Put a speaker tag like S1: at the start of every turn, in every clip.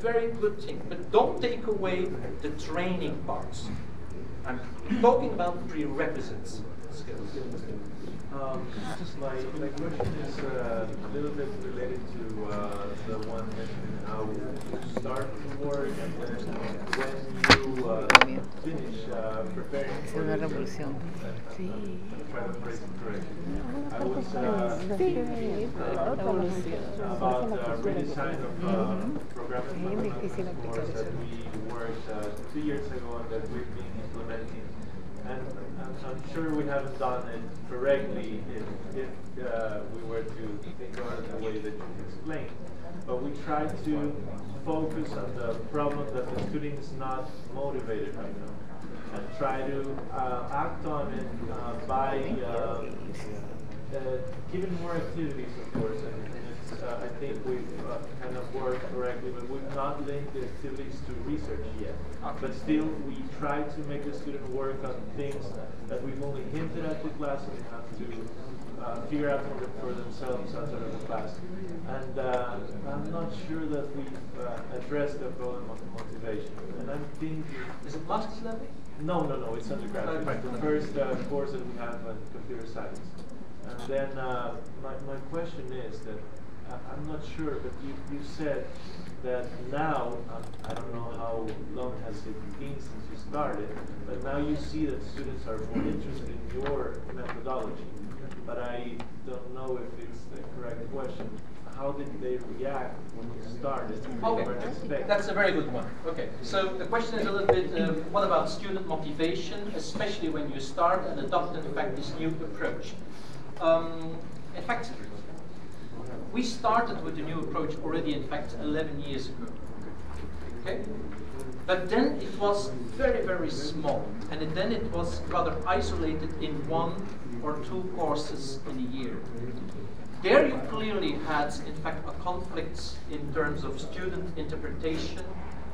S1: very good thing, but don't take away the training parts. I'm talking about prerequisites skills.
S2: My question is a little bit related to the one mentioning how you start to work and then when you finish preparing for the exam. I'm trying to phrase it correctly. I was thinking about the redesign of programming fundamentals course that we worked 2 years ago and that we've been implementing. And I'm sure we haven't done it correctly if we were to think about it the way that you explained. But we try to focus on the problem that the student is not motivated right now and try to act on it by giving more activities, of course. And it's, I think we've kind of worked correctly, but we've not linked the activities to research yet. But still, we try to make the student work on things that we've only hinted at the class and they have to figure out for themselves outside of the class. And I'm not sure that we've addressed the problem of motivation. And I'm thinking...
S1: Is it master's level?
S2: No, it's undergraduate. It's the first course that we have on computer science. And then my question is that I'm not sure, but you said that now, I don't know how long has it been since you started, but now you see that students are more interested in your methodology. But I don't know if it's the correct question. How did they react when you started?
S1: Okay, that's a very good one. Okay, so the question is a little bit, what about student motivation, especially when you start and adopt, in fact, this new approach? In fact, we started with the new approach already, in fact, 11 years ago. Okay? But then it was very, very small. And then it was rather isolated in 1 or 2 courses in a year. There you clearly had, in fact, a conflict in terms of student interpretation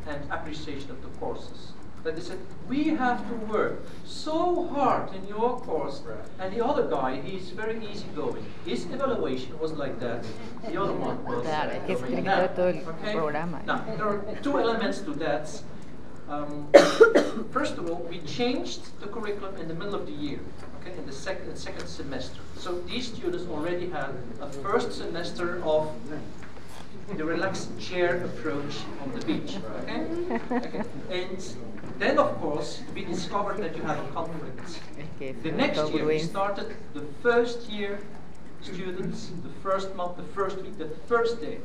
S1: and appreciation of the courses. That they said, we have to work so hard in your course, and the other guy, he's very easygoing. His evaluation was like that. The other one was like that. Okay? Now, there are 2 elements to that. First of all, we changed the curriculum in the middle of the year, okay, in the second semester. So these students already had a first semester of the relaxed chair approach on the beach. Okay? Okay. And then, of course, we discovered that you had a conflict. The next year, we started the first year students, the first month, the first week, the first day.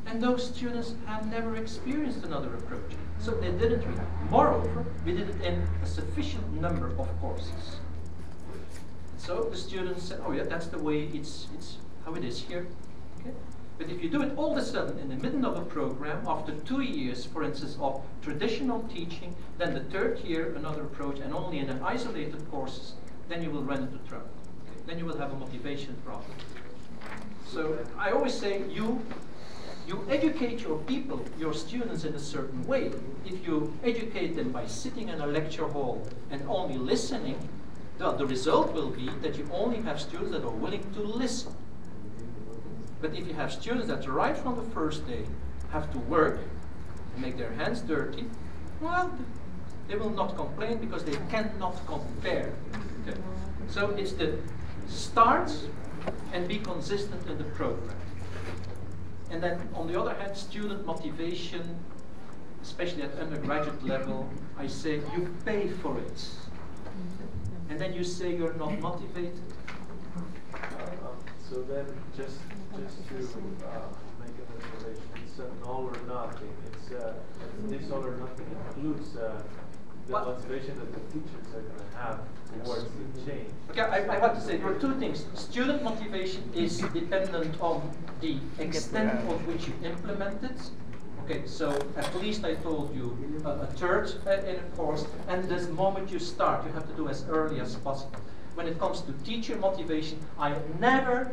S1: And those students had never experienced another approach. So they didn't read. Moreover, we did it in a sufficient number of courses. So the students said, oh yeah, that's the way it's how it is here. Okay? But if you do it all of a sudden in the middle of a program, after 2 years, for instance, of traditional teaching, then the 3rd year, another approach, and only in an isolated courses, then you will run into trouble. Okay? Then you will have a motivation problem. So I always say, you educate your people, your students, in a certain way. If you educate them by sitting in a lecture hall and only listening, the result will be that you only have students that are willing to listen. But if you have students that right from the first day have to work and make their hands dirty, well, they will not complain because they cannot compare. Okay. So it's the start and be consistent in the program. And then on the other hand, student motivation, especially at undergraduate level, I say you pay for it. And then you say you're not motivated.
S2: So then just to make an observation, it's an all or nothing. It's this all or nothing includes the motivation that the teachers are going to have towards the change.
S1: Okay, I want to say there are 2 things. Student motivation is dependent on the extent of which you implement it. Okay, so at least I told you a 3rd in a course, and this moment you start, you have to do as early as possible. When it comes to teacher motivation, I never,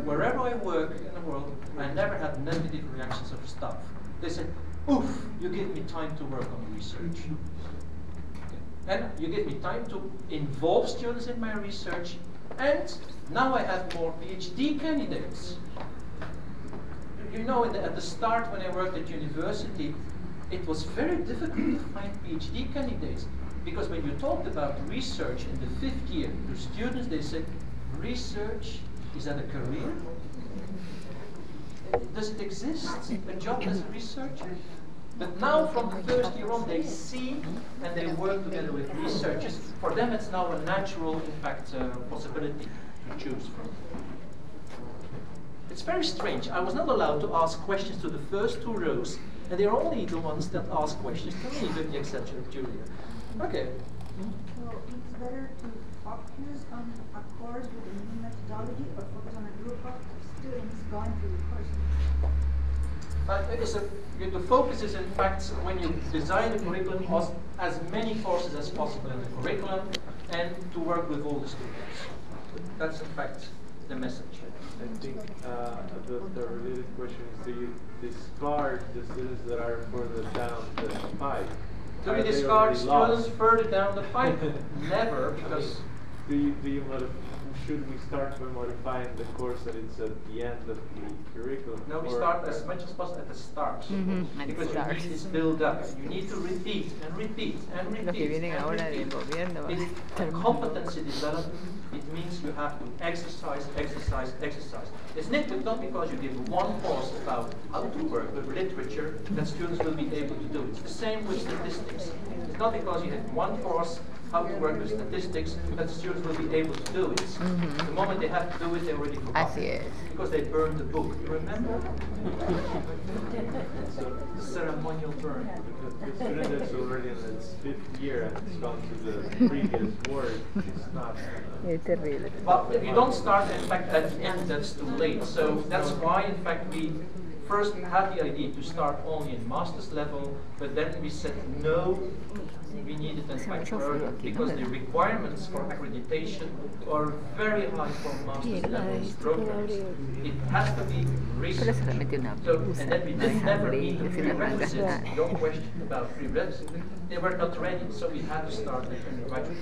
S1: wherever I work in the world, I never had negative reactions of staff. They said, oof, you give me time to work on research. Okay. And you give me time to involve students in my research, and now I have more PhD candidates. you know, at the start when I worked at university, it was very difficult to find PhD candidates, because when you talked about research in the 5th year to students, they said, research, is that a career? Does it exist, a job as a researcher? But now from the 1st year on, they see and they work together with researchers. For them, it's now a natural, in fact, possibility to choose from. It's very strange. I was not allowed to ask questions to the first 2 rows, and they're only the ones that ask questions to me, with the exception of Julia. Okay.
S3: So it's better to focus on a course with a new methodology or focus on a group of students going through the course?
S1: The focus is, in fact, when you design a curriculum, as many courses as possible in the curriculum, and to work with all the students. That's, in fact, the message.
S2: I think the related question is, do you discard the students that are further down the pipe?
S1: Do we discard students further down the pipe? Never, because...
S2: Should we start by modifying the course that it's at the end of the curriculum?
S1: No, we start as much as possible at the start. Because you need this build up. You need to repeat and repeat and repeat and repeat. It's a competency development. It means you have to exercise, exercise, exercise. It's not because you give one course about how to work with literature that students will be able to do. It's the same with statistics. It's not because you have one course how to work with statistics that students will be able to do it. The moment they have to do it, they already forgot it. Because they burned the book. You remember? The ceremonial burn.
S2: The student that's already in its 5th year and it's gone to the previous work, it's not...
S1: But if you don't start, in fact, at the end, that's too late. So that's why, in fact, we first had the idea to start only in master's level, but then we said no, we need it in fact further, because the requirements for accreditation are very high for master's level programs. It has to be research. So, and then we did never meet the prerequisites. Your question about prerequisites, they were not ready, so we had to start at undergraduate.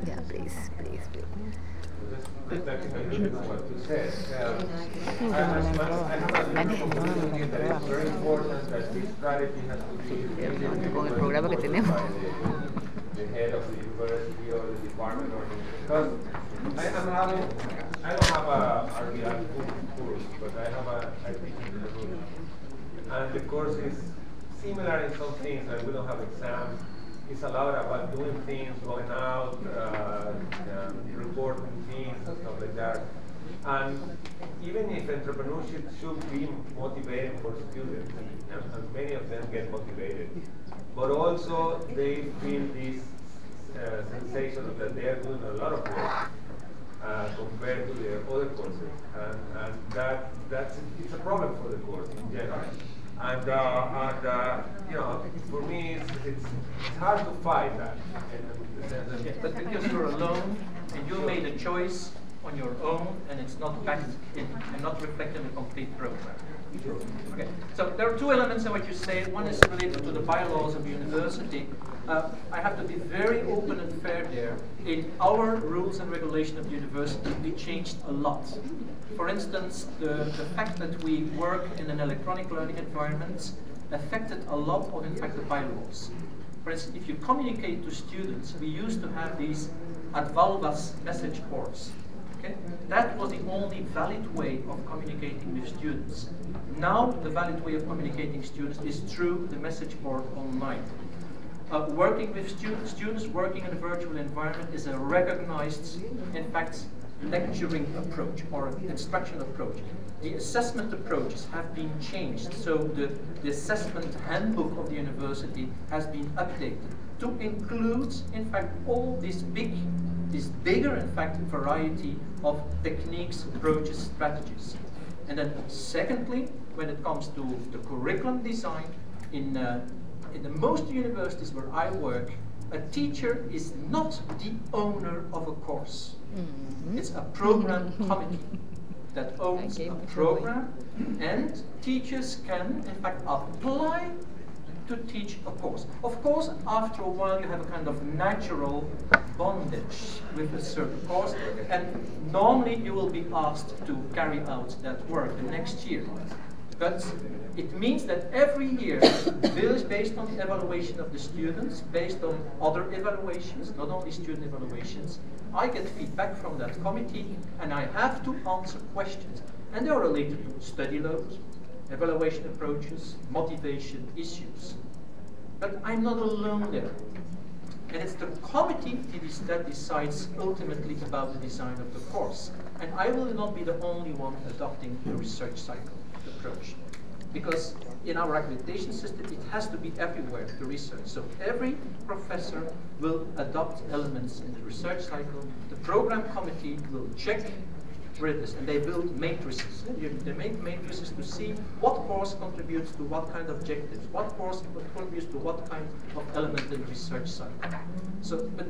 S4: Yeah, please.
S5: That's exactly what you said. I have it's very important that this strategy has to be
S4: con el programa que tenemos.
S5: The head of the university or the department, or because I don't have a RBI course, but I teach in the room, and the course is similar in some things. Like we don't have exams. It's a lot about doing things, going out, reporting things and stuff like that. And even if entrepreneurship should be motivating for students, and many of them get motivated, but also they feel this sensation that they are doing a lot of work compared to their other courses, and it's a problem for the course in general. And you know, for me, it's hard to fight that. In the sense that
S1: but because you're alone and you made a choice on your own, and it's not backed in and not reflected in the complete program. Okay, so there are 2 elements in what you say. One is related to the bylaws of the university. I have to be very open and fair there. In our rules and regulation of the university, we changed a lot. For instance, the fact that we work in an electronic learning environment affected a lot of, in fact, the bylaws. For instance, if you communicate to students, we used to have these Advalvas message boards. Okay? That was the only valid way of communicating with students. Now, the valid way of communicating students is through the message board online. Working with students working in a virtual environment is a recognized, in fact, lecturing approach or instruction approach. The assessment approaches have been changed, so the assessment handbook of the university has been updated to include, in fact, all this bigger, in fact, variety of techniques, approaches, strategies. And then secondly, when it comes to the curriculum design, in the most universities where I work, a teacher is not the owner of a course. It's a program committee that owns a program, and teachers can, in fact, apply to teach a course. Of course, after a while, you have a kind of natural bondage with a certain course, and normally you will be asked to carry out that work the next year. But it means that every year, based on the evaluation of the students, based on other evaluations, not only student evaluations, I get feedback from that committee, and I have to answer questions. And they are related to study load, evaluation approaches, motivation issues. But I'm not alone there. And it's the committee that decides ultimately about the design of the course. And I will not be the only one adopting the research cycle approach. Because in our accreditation system, it has to be everywhere, the research. So every professor will adopt elements in the research cycle. The program committee will check where it is, and they build matrices. They make matrices to see what course contributes to what kind of objectives, what course contributes to what kind of element in the research cycle. So, but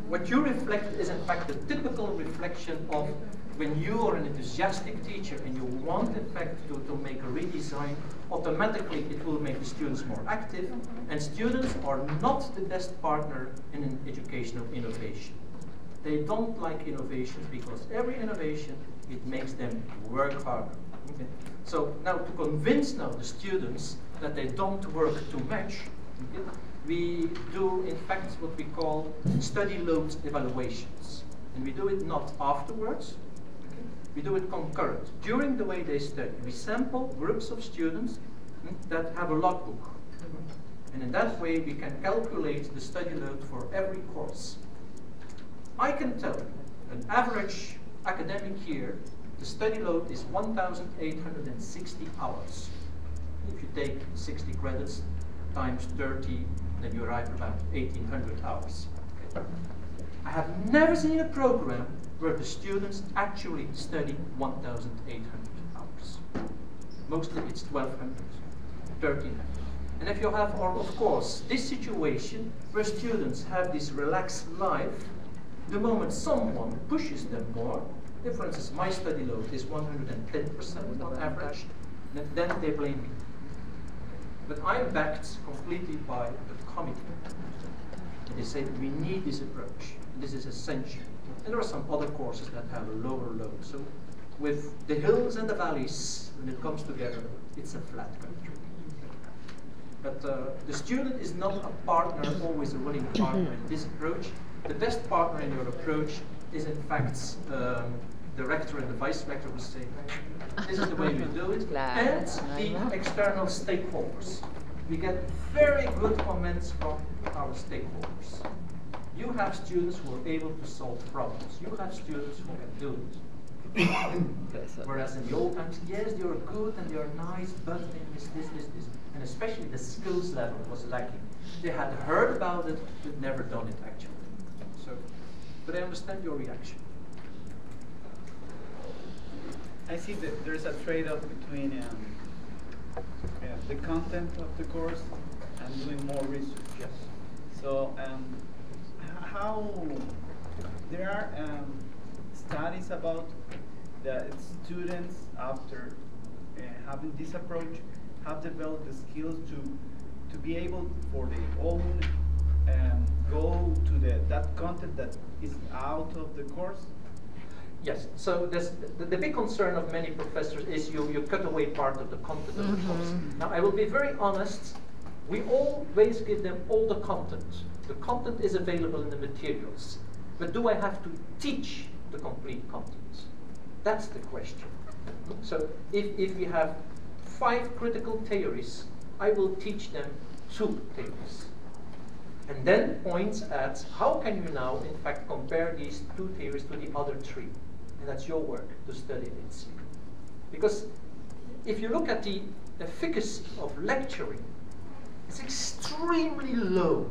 S1: what you reflect is in fact the typical reflection of when you are an enthusiastic teacher and you want in fact to make a redesign, automatically it will make the students more active, and students are not the best partner in an educational innovation. They don't like innovations because every innovation, it makes them work harder. Okay? So now to convince now the students that they don't work too much, okay, we do in fact what we call study load evaluations. And we do it not afterwards, okay? We do it concurrent. During the way they study, we sample groups of students that have a logbook. And in that way we can calculate the study load for every course. I can tell you, an average academic year, the study load is 1,860 hours. If you take 60 credits times 30, then you arrive at about 1,800 hours. Okay. I have never seen a program where the students actually study 1,800 hours. Mostly it's 1,200, 1,300. And if you have, or of course, this situation where students have this relaxed life, the moment someone pushes them more, if for instance my study load is 110% on average, then they blame me. But I'm backed completely by the committee. And they say that we need this approach. This is essential. And there are some other courses that have a lower load. So with the hills and the valleys, when it comes together, it's a flat country. But the student is not a partner, always a willing partner in this approach. The best partner in your approach is in fact the rector and the vice rector will say, this is the way we do it, and the external stakeholders. We get very good comments from our stakeholders. You have students who are able to solve problems. You have students who can do it. Whereas in the old times, yes, they are good and they are nice, but this. And especially the skills level was lacking. They had heard about it, but never done it actually. So, but I understand your reaction.
S6: I see that there's a trade-off between the content of the course and doing more research.
S1: Yes.
S6: So, how there are studies about that students after having this approach have developed the skills to be able for their own go to that content that is out of the course?
S1: Yes, so the big concern of many professors is you cut away part of the content of the course. Now I will be very honest, we always give them all the content. The content is available in the materials. But do I have to teach the complete content? That's the question. So if we have 5 critical theories, I will teach them 2 theories. And then points at how can you now, in fact, compare these 2 theories to the other 3. And that's your work to study it and see. Because if you look at the efficacy of lecturing, it's extremely low.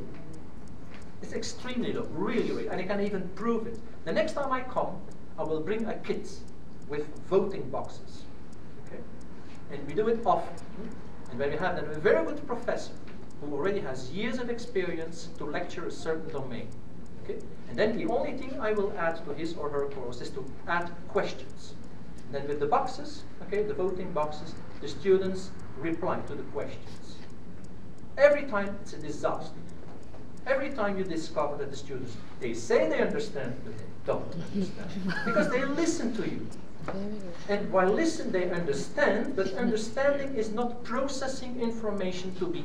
S1: It's extremely low, really, and I can even prove it. The next time I come, I will bring a kit with voting boxes. Okay? And we do it often. And when we have then a very good professor who already has years of experience to lecture a certain domain. Okay? And then the only thing I will add to his or her course is to add questions. And then with the boxes, okay, the voting boxes, the students reply to the questions. Every time it's a disaster. Every time you discover that the students, they say they understand, but they don't understand. Because they listen to you. And while listening, they understand, but understanding is not processing information to be